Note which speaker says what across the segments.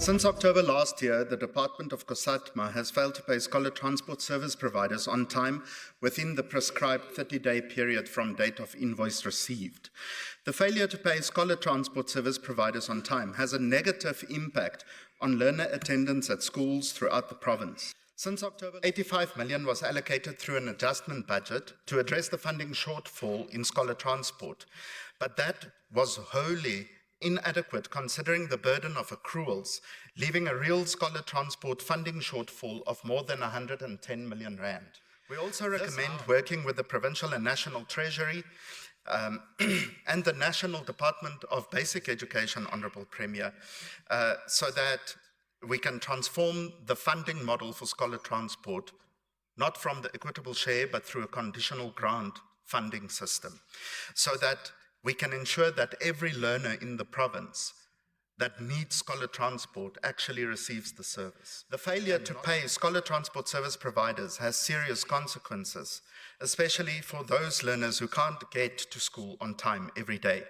Speaker 1: Since October last year, the Department of COSATMA has failed to pay scholar transport service providers on time within the prescribed 30-day period from date of invoice received. The failure to pay scholar transport service providers on time has a negative impact on learner attendance at schools throughout the province. Since October, 85 million was allocated through an adjustment budget to address the funding shortfall in scholar transport, but that was wholly inadequate considering the burden of accruals, leaving a real scholar transport funding shortfall of more than 110 million rand. We also recommend working with the Provincial and National Treasury and the National Department of Basic Education, Honourable Premier, so that we can transform the funding model for scholar transport, not from the equitable share, but through a conditional grant funding system, so that we can ensure that every learner in the province that needs scholar transport actually receives the service. The failure to pay scholar transport service providers has serious consequences, especially for those learners who can't get to school on time every day.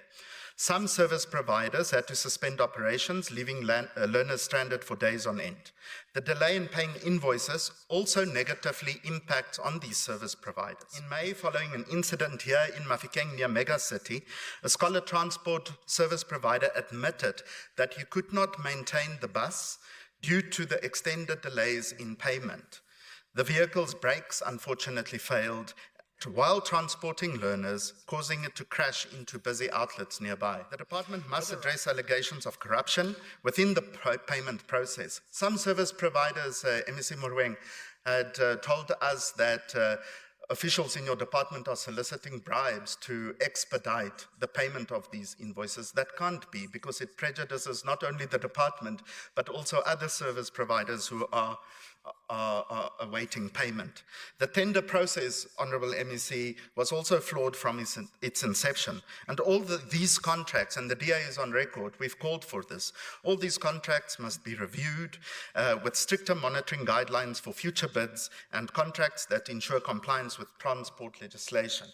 Speaker 1: Some service providers had to suspend operations, leaving learners stranded for days on end. The delay in paying invoices also negatively impacts on these service providers. In May, following an incident here in Mafikeng near Megacity, a scholar transport service provider admitted that he could not maintain the bus due to the extended delays in payment. The vehicle's brakes unfortunately failed while transporting learners, causing it to crash into busy outlets nearby. The department must address allegations of corruption within the payment process. Some service providers, MEC Morweng, had told us that officials in your department are soliciting bribes to expedite the payment of these invoices. That can't be, because it prejudices not only the department, but also other service providers who are awaiting payment. The tender process, Honourable MEC, was also flawed from its inception. And all these contracts, and the DA is on record, we've called for this, all these contracts must be reviewed with stricter monitoring guidelines for future bids and contracts that ensure compliance with transport legislation.